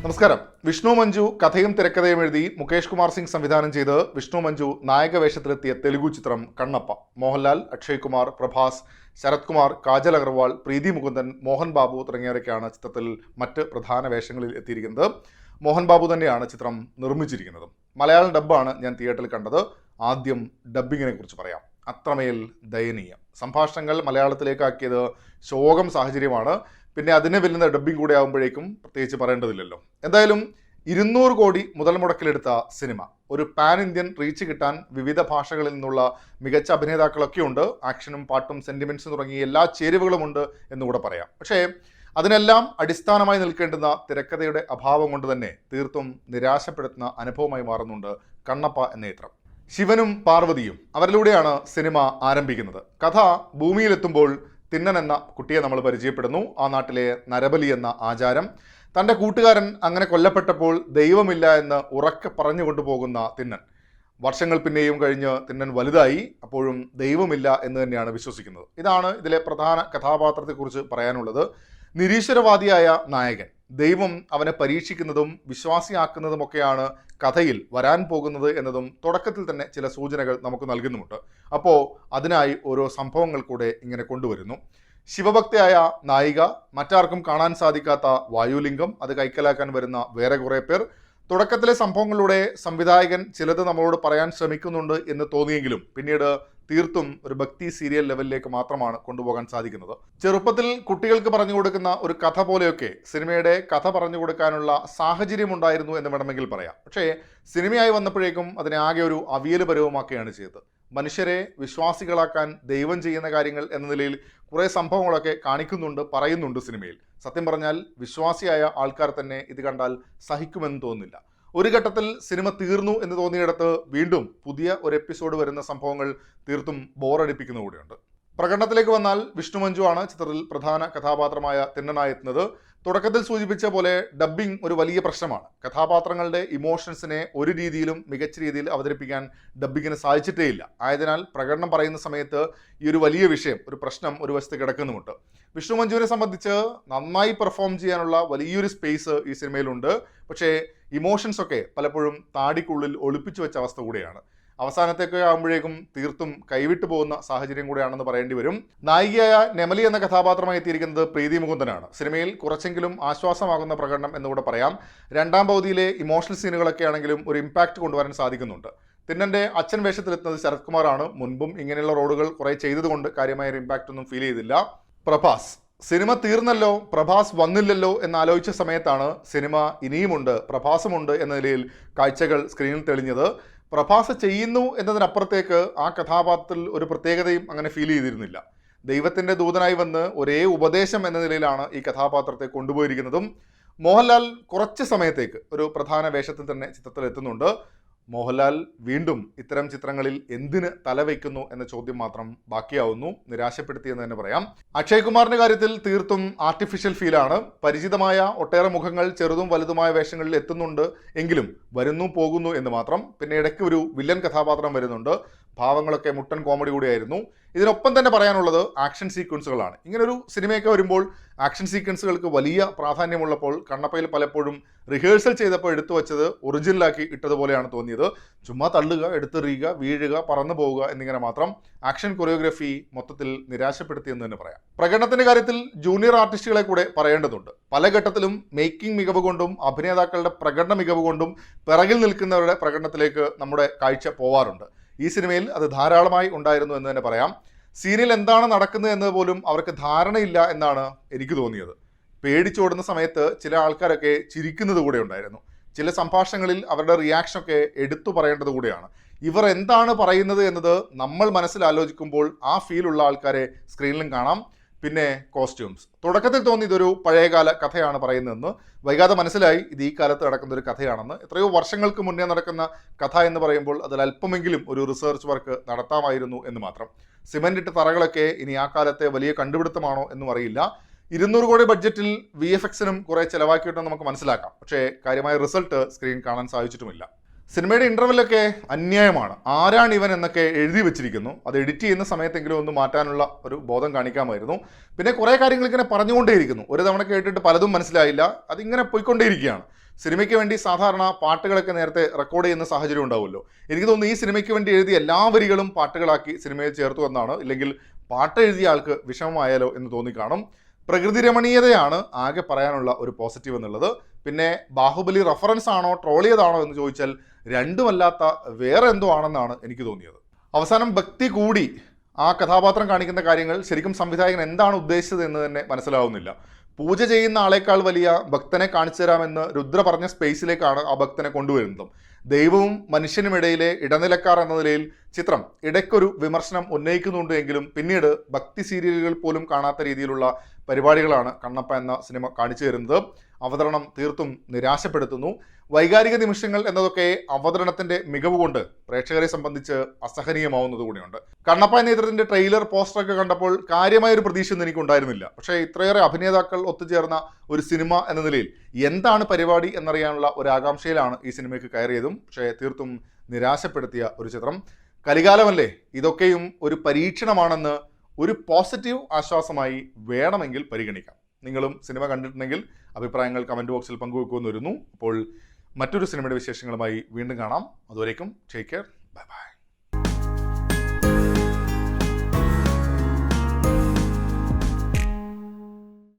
നമസ്കാരം. വിഷ്ണു മഞ്ജു കഥയും തിരക്കഥയും എഴുതി മുകേഷ് കുമാർ സിംഗ് സംവിധാനം ചെയ്ത് വിഷ്ണു മഞ്ജു നായക വേഷത്തിലെത്തിയ തെലുഗു ചിത്രം കണ്ണപ്പ. മോഹൻലാൽ, അക്ഷയ് കുമാർ, പ്രഭാസ്, ശരത് കുമാർ, കാജൽ അഗർവാൾ, പ്രീതി മുകുന്ദൻ, മോഹൻ ബാബു തുടങ്ങിയവരൊക്കെയാണ് ചിത്രത്തിൽ മറ്റ് പ്രധാന വേഷങ്ങളിൽ എത്തിയിരിക്കുന്നത്. മോഹൻ ബാബു തന്നെയാണ് ചിത്രം നിർമ്മിച്ചിരിക്കുന്നത്. മലയാളം ഡബ്ബാണ് ഞാൻ തിയേറ്ററിൽ കണ്ടത്. ആദ്യം ഡബ്ബിങ്ങിനെ കുറിച്ച് പറയാം. അത്രമേൽ ദയനീയം. സംഭാഷണങ്ങൾ മലയാളത്തിലേക്കാക്കിയത് ശോകം സാഹചര്യമാണ്. പിന്നെ അതിനെ വെല്ലുന്ന ഡബ്ബിംഗ് കൂടെ ആകുമ്പോഴേക്കും പ്രത്യേകിച്ച് പറയേണ്ടതില്ലല്ലോ. എന്തായാലും 200 കോടി മുതൽ മുടക്കിലെടുത്ത സിനിമ, ഒരു പാൻ ഇന്ത്യൻ റീച്ച് കിട്ടാൻ വിവിധ ഭാഷകളിൽ നിന്നുള്ള മികച്ച അഭിനേതാക്കളൊക്കെ ഉണ്ട്. ആക്ഷനും പാട്ടും സെന്റിമെന്റ്സും തുടങ്ങിയ എല്ലാ ചേരുവകളുമുണ്ട് എന്നുകൂടെ പറയാം. പക്ഷേ അതിനെല്ലാം അടിസ്ഥാനമായി നിൽക്കേണ്ടുന്ന തിരക്കഥയുടെ അഭാവം കൊണ്ട് തന്നെ തീർത്തും നിരാശപ്പെടുത്തുന്ന അനുഭവമായി മാറുന്നുണ്ട് കണ്ണപ്പ എന്ന ചിത്രം. ശിവനും പാർവതിയും അവരിലൂടെയാണ് സിനിമ ആരംഭിക്കുന്നത്. കഥ ഭൂമിയിലെത്തുമ്പോൾ തിന്നൻ എന്ന കുട്ടിയെ നമ്മൾ പരിചയപ്പെടുന്നു. ആ നാട്ടിലെ നരബലി എന്ന ആചാരം. തൻ്റെ കൂട്ടുകാരൻ അങ്ങനെ കൊല്ലപ്പെട്ടപ്പോൾ ദൈവമില്ല എന്ന് ഉറക്കെ പറഞ്ഞു കൊണ്ടുപോകുന്ന തിന്നൻ. വർഷങ്ങൾ പിന്നെയും കഴിഞ്ഞ് തിന്നൻ വലുതായി, അപ്പോഴും ദൈവമില്ല എന്ന് തന്നെയാണ് വിശ്വസിക്കുന്നത്. ഇതാണ് ഇതിലെ പ്രധാന കഥാപാത്രത്തെക്കുറിച്ച് പറയാനുള്ളത്. നിരീശ്വരവാദിയായ നായകൻ ദൈവം അവനെ പരീക്ഷിക്കുന്നതും വിശ്വാസിയാക്കുന്നതുമൊക്കെയാണ് കഥയിൽ വരാൻ പോകുന്നത് എന്നതും തുടക്കത്തിൽ തന്നെ ചില സൂചനകൾ നമുക്ക് നൽകുന്നുമുണ്ട്. അപ്പോൾ അതിനായി ഓരോ സംഭവങ്ങൾ കൂടെ ഇങ്ങനെ കൊണ്ടുവരുന്നു. ശിവഭക്തയായ നായിക, മറ്റാർക്കും കാണാൻ സാധിക്കാത്ത വായുലിംഗം, അത് കൈക്കലാക്കാൻ വരുന്ന വേറെ കുറേ പേർ. തുടക്കത്തിലെ സംഭവങ്ങളിലൂടെ സംവിധായകൻ ചിലത് നമ്മളോട് പറയാൻ ശ്രമിക്കുന്നുണ്ട് എന്ന് തോന്നിയെങ്കിലും പിന്നീട് തീർത്തും ഒരു ഭക്തി സീരിയൽ ലെവലിലേക്ക് മാത്രമാണ് കൊണ്ടുപോകാൻ സാധിക്കുന്നത്. ചെറുപ്പത്തിൽ കുട്ടികൾക്ക് പറഞ്ഞു കൊടുക്കുന്ന ഒരു കഥ പോലെയൊക്കെ സിനിമയുടെ കഥ പറഞ്ഞു കൊടുക്കാനുള്ള സാഹചര്യം ഉണ്ടായിരുന്നു എന്ന് വേണമെങ്കിൽ പറയാം. പക്ഷേ സിനിമയായി വന്നപ്പോഴേക്കും അതിനെ ആകെ ഒരു അവിയൽ പരുവമാക്കുകയാണ് ചെയ്തത്. മനുഷ്യരെ വിശ്വാസികളാക്കാൻ ദൈവം ചെയ്യുന്ന കാര്യങ്ങൾ എന്ന നിലയിൽ കുറേ സംഭവങ്ങളൊക്കെ കാണിക്കുന്നുണ്ട്, പറയുന്നുണ്ട് സിനിമയിൽ. സത്യം പറഞ്ഞാൽ വിശ്വാസിയായ ആൾക്കാർ തന്നെ ഇത് കണ്ടാൽ സഹിക്കുമെന്ന് തോന്നുന്നില്ല. ഒരു ഘട്ടത്തിൽ സിനിമ തീർന്നു എന്ന് തോന്നിയിടത്ത് വീണ്ടും പുതിയ ഒരു എപ്പിസോഡ് വരുന്ന സംഭവങ്ങൾ തീർത്തും ബോറടിപ്പിക്കുന്ന കൂടെയുണ്ട്. പ്രകടനത്തിലേക്ക് വന്നാൽ വിഷ്ണു മഞ്ജു ആണ് ചിത്രത്തിൽ പ്രധാന കഥാപാത്രമായ തിന്നനായി എത്തുന്നത്. തുടക്കത്തിൽ സൂചിപ്പിച്ച പോലെ ഡബ്ബിംഗ് ഒരു വലിയ പ്രശ്നമാണ്. കഥാപാത്രങ്ങളുടെ ഇമോഷൻസിനെ ഒരു രീതിയിലും മികച്ച രീതിയിൽ അവതരിപ്പിക്കാൻ ഡബ്ബിങ്ങിന് സാധിച്ചിട്ടേയില്ല. ആയതിനാൽ പ്രകടനം പറയുന്ന സമയത്ത് ഈ ഒരു വലിയ വിഷയം, ഒരു പ്രശ്നം ഒരു വശത്ത് കിടക്കുന്നുമുണ്ട്. വിഷ്ണു മഞ്ജുവിനെ സംബന്ധിച്ച് നന്നായി പെർഫോം ചെയ്യാനുള്ള വലിയൊരു സ്പേസ് ഈ സിനിമയിലുണ്ട്. പക്ഷേ ഇമോഷൻസ് ഒക്കെ പലപ്പോഴും താടിക്കുള്ളിൽ ഒളിപ്പിച്ചു വെച്ച അവസ്ഥ കൂടെയാണ്. അവസാനത്തേക്ക് ആകുമ്പോഴേക്കും തീർത്തും കൈവിട്ടു പോകുന്ന സാഹചര്യം കൂടെയാണെന്ന് പറയേണ്ടി വരും. നായികയായ നെമലി എന്ന കഥാപാത്രമായി എത്തിയിരിക്കുന്നത് പ്രീതി മുകുന്ദനാണ്. സിനിമയിൽ കുറച്ചെങ്കിലും ആശ്വാസമാകുന്ന പ്രകടനം എന്നുകൂടെ പറയാം. രണ്ടാം പകുതിയിലെ ഇമോഷണൽ സീനുകളൊക്കെ ആണെങ്കിലും ഒരു ഇമ്പാക്റ്റ് കൊണ്ടുവരാൻ സാധിക്കുന്നുണ്ട്. തിന്നൻ്റെ അച്ഛൻ വേഷത്തിലെത്തുന്നത് ശരത് കുമാറാണ്. മുൻപും ഇങ്ങനെയുള്ള റോളുകൾ കുറെ ചെയ്തതുകൊണ്ട് കാര്യമായ ഒരു ഇമ്പാക്റ്റ് ഒന്നും ഫീൽ ചെയ്തില്ല. പ്രഭാസ്, സിനിമ തീർന്നല്ലോ, പ്രഭാസ് വന്നില്ലല്ലോ എന്നാലോചിച്ച സമയത്താണ് സിനിമ ഇനിയുമുണ്ട്, പ്രഭാസമുണ്ട് എന്ന നിലയിൽ കാഴ്ചകൾ സ്ക്രീനിൽ തെളിഞ്ഞത്. പ്രഭാസ് ചെയ്യുന്നു എന്നതിനപ്പുറത്തേക്ക് ആ കഥാപാത്രത്തിൽ ഒരു പ്രത്യേകതയും അങ്ങനെ ഫീൽ ചെയ്തിരുന്നില്ല. ദൈവത്തിൻ്റെ ദൂതനായി വന്ന് ഒരേ ഉപദേശം എന്ന നിലയിലാണ് ഈ കഥാപാത്രത്തെ കൊണ്ടുപോയിരിക്കുന്നതും. മോഹൻലാൽ കുറച്ച് സമയത്തേക്ക് ഒരു പ്രധാന വേഷത്തിൽ തന്നെ ചിത്രത്തിൽ എത്തുന്നുണ്ട്. മോഹൻലാൽ വീണ്ടും ഇത്തരം ചിത്രങ്ങളിൽ എന്തിന് തലവയ്ക്കുന്നു എന്ന ചോദ്യം മാത്രം ബാക്കിയാവുന്നു. നിരാശപ്പെടുത്തിയെന്ന് തന്നെ പറയാം. അക്ഷയ് കുമാറിന്റെ കാര്യത്തിൽ തീർത്തും ആർട്ടിഫിഷ്യൽ ഫീലാണ്. പരിചിതമായ ഒട്ടേറെ മുഖങ്ങൾ ചെറുതും വലുതുമായ വേഷങ്ങളിൽ എത്തുന്നുണ്ട് എങ്കിലും വരുന്നു പോകുന്നു എന്ന് മാത്രം. പിന്നെ ഇടയ്ക്ക് ഒരു വില്ലൻ കഥാപാത്രം വരുന്നുണ്ട്. ഭാവങ്ങളൊക്കെ മുട്ടൻ കോമഡി കൂടിയായിരുന്നു. ഇതിനൊപ്പം തന്നെ പറയാനുള്ളത് ആക്ഷൻ സീക്വൻസുകളാണ്. ഇങ്ങനൊരു സിനിമയൊക്കെ വരുമ്പോൾ ആക്ഷൻ സീക്വൻസുകൾക്ക് വലിയ പ്രാധാന്യമുള്ളപ്പോൾ കണ്ണപ്പയിൽ പലപ്പോഴും റിഹേഴ്സൽ ചെയ്തപ്പോൾ എടുത്തു വച്ചത് ഒറിജിനലാക്കി ഇട്ടതുപോലെയാണ് തോന്നിയത്. ചുമ്മാ തള്ളുക, എടുത്തെറിയുക, വീഴുക, പറന്നു പോവുക എന്നിങ്ങനെ മാത്രം. ആക്ഷൻ കൊറിയോഗ്രഫി മൊത്തത്തിൽ നിരാശപ്പെടുത്തിയെന്ന് തന്നെ പറയാം. പ്രകടനത്തിന്റെ കാര്യത്തിൽ ജൂനിയർ ആർട്ടിസ്റ്റുകളെ കൂടെ പറയേണ്ടതുണ്ട്. പല ഘട്ടത്തിലും മേക്കിംഗ് മികവ് കൊണ്ടും അഭിനേതാക്കളുടെ പ്രകടന മികവ് കൊണ്ടും പിറകിൽ നിൽക്കുന്നവരുടെ പ്രകടനത്തിലേക്ക് നമ്മുടെ കാഴ്ച പോവാറുണ്ട്. ഈ സിനിമയിൽ അത് ധാരാളമായി ഉണ്ടായിരുന്നു എന്ന് തന്നെ പറയാം. സീനിൽ എന്താണ് നടക്കുന്നത് എന്ന് പോലും അവർക്ക് ധാരണയില്ല എന്നാണ് എനിക്ക് തോന്നിയത്. പേടിച്ചോടുന്ന സമയത്ത് ചില ആൾക്കാരൊക്കെ ചിരിക്കുന്നത് കൂടെ ഉണ്ടായിരുന്നു. ചില സംഭാഷണങ്ങളിൽ അവരുടെ റിയാക്ഷനൊക്കെ എടുത്തു പറയേണ്ടത് കൂടെയാണ്. ഇവർ എന്താണ് പറയുന്നത് എന്നത് നമ്മൾ മനസ്സിൽ ആലോചിക്കുമ്പോൾ ആ ഫീലുള്ള ആൾക്കാരെ സ്ക്രീനിലും കാണാം. പിന്നെ കോസ്റ്റ്യൂംസ്, തുടക്കത്തിൽ തോന്നി ഇതൊരു പഴയകാല കഥയാണ് പറയുന്നതെന്ന്. വൈകാതെ മനസ്സിലായി ഇത് ഈ കാലത്ത് നടക്കുന്ന ഒരു കഥയാണെന്ന്. എത്രയോ വർഷങ്ങൾക്ക് മുന്നേ നടക്കുന്ന കഥ എന്ന് പറയുമ്പോൾ അതിൽ അല്പമെങ്കിലും ഒരു റിസർച്ച് വർക്ക് നടത്താമായിരുന്നു എന്ന് മാത്രം. സിമൻ്റ് ഇട്ട തറകളൊക്കെ ഇനി ആ കാലത്തെ വലിയ കണ്ടുപിടുത്തമാണോ എന്നും അറിയില്ല. 200 കോടി ബഡ്ജറ്റിൽ VFXനും കുറെ ചിലവാക്കിയിട്ടെന്ന് നമുക്ക് മനസ്സിലാക്കാം. പക്ഷേ കാര്യമായ റിസൾട്ട് സ്ക്രീൻ കാണാൻ സാധിച്ചിട്ടുമില്ല. സിനിമയുടെ ഇന്റർവെല്ലൊക്കെ അന്യായമാണ്. ആരാണ് ഇവൻ എന്നൊക്കെ എഴുതി വെച്ചിരിക്കുന്നു. അത് എഡിറ്റ് ചെയ്യുന്ന സമയത്തെങ്കിലും ഒന്ന് മാറ്റാനുള്ള ഒരു ബോധം കാണിക്കാമായിരുന്നു. പിന്നെ കുറേ കാര്യങ്ങൾ ഇങ്ങനെ പറഞ്ഞുകൊണ്ടേയിരിക്കുന്നു. ഒരു തവണ കേട്ടിട്ട് പലതും മനസ്സിലായില്ല, അതിങ്ങനെ പോയിക്കൊണ്ടേയിരിക്കുകയാണ്. സിനിമയ്ക്ക് വേണ്ടി സാധാരണ പാട്ടുകളൊക്കെ നേരത്തെ റെക്കോർഡ് ചെയ്യുന്ന സാഹചര്യം ഉണ്ടാവുമല്ലോ. എനിക്ക് തോന്നുന്നു ഈ സിനിമയ്ക്ക് വേണ്ടി എഴുതിയ എല്ലാ വരികളും പാട്ടുകളാക്കി സിനിമയിൽ ചേർത്തു എന്നാണ്. ഇല്ലെങ്കിൽ പാട്ട് എഴുതിയ ആൾക്ക് വിഷമമായാലോ എന്ന് തോന്നിക്കാണും. പ്രകൃതി രമണീയതയാണ് ആകെ പറയാനുള്ള ഒരു പോസിറ്റീവ് എന്നുള്ളത്. പിന്നെ ബാഹുബലി റെഫറൻസ് ആണോ ട്രോളിയതാണോ എന്ന് ചോദിച്ചാൽ രണ്ടുമല്ലാത്ത വേറെ എന്തോ ആണെന്നാണ് എനിക്ക് തോന്നിയത്. അവസാനം ഭക്തി കൂടി ആ കഥാപാത്രം കാണിക്കുന്ന കാര്യങ്ങൾ ശരിക്കും സംവിധായകൻ എന്താണ് ഉദ്ദേശിച്ചത് എന്ന് തന്നെ മനസ്സിലാവുന്നില്ല. പൂജ ചെയ്യുന്ന ആളെക്കാൾ വലിയ ഭക്തനെ കാണിച്ചു തരാമെന്ന് രുദ്ര പറഞ്ഞ സ്പേസിലേക്കാണ് ആ ഭക്തനെ കൊണ്ടുവരുന്നതും. ദൈവവും മനുഷ്യനുമിടയിലെ ഇടനിലക്കാർ എന്ന നിലയിൽ ചിത്രം ഇടയ്ക്കൊരു വിമർശനം ഉന്നയിക്കുന്നുണ്ട് എങ്കിലും പിന്നീട് ഭക്തി സീരിയലുകൾ പോലും കാണാത്ത രീതിയിലുള്ള പരിപാടികളാണ് കണ്ണപ്പ എന്ന സിനിമ കാണിച്ചു തരുന്നത്. അവതരണം തീർത്തും നിരാശപ്പെടുത്തുന്നു. വൈകാരിക നിമിഷങ്ങൾ എന്നതൊക്കെ അവതരണത്തിന്റെ മികവ് കൊണ്ട് പ്രേക്ഷകരെ സംബന്ധിച്ച് അസഹനീയമാവുന്നത് കൂടിയുണ്ട്. കണ്ണപ്പ എന്ന ചിത്രത്തിന്റെ ട്രെയിലർ പോസ്റ്ററൊക്കെ കണ്ടപ്പോൾ കാര്യമായൊരു പ്രതീക്ഷയൊന്നും എനിക്ക് ഉണ്ടായിരുന്നില്ല. പക്ഷേ ഇത്രയേറെ അഭിനേതാക്കൾ ഒത്തുചേർന്ന ഒരു സിനിമ എന്ന നിലയിൽ എന്താണ് പരിപാടി എന്നറിയാനുള്ള ഒരു ആകാംക്ഷയിലാണ് ഈ സിനിമയ്ക്ക് കയറിയതും. പക്ഷേ തീർത്തും നിരാശപ്പെടുത്തിയ ഒരു ചിത്രം. കലികാലമല്ലേ, ഇതൊക്കെയും ഒരു പരീക്ഷണമാണെന്ന് ഒരു പോസിറ്റീവ് ആശ്വാസമായി വേണമെങ്കിൽ പരിഗണിക്കാം. നിങ്ങളും സിനിമ കണ്ടിട്ടുണ്ടെങ്കിൽ അഭിപ്രായങ്ങൾ കമൻറ്റ് ബോക്സിൽ പങ്കുവെക്കുമെന്ന് വരുന്നു. അപ്പോൾ മറ്റൊരു സിനിമയുടെ വിശേഷങ്ങളുമായി വീണ്ടും കാണാം. അതുവരേക്കും ടേക്ക് കെയർ.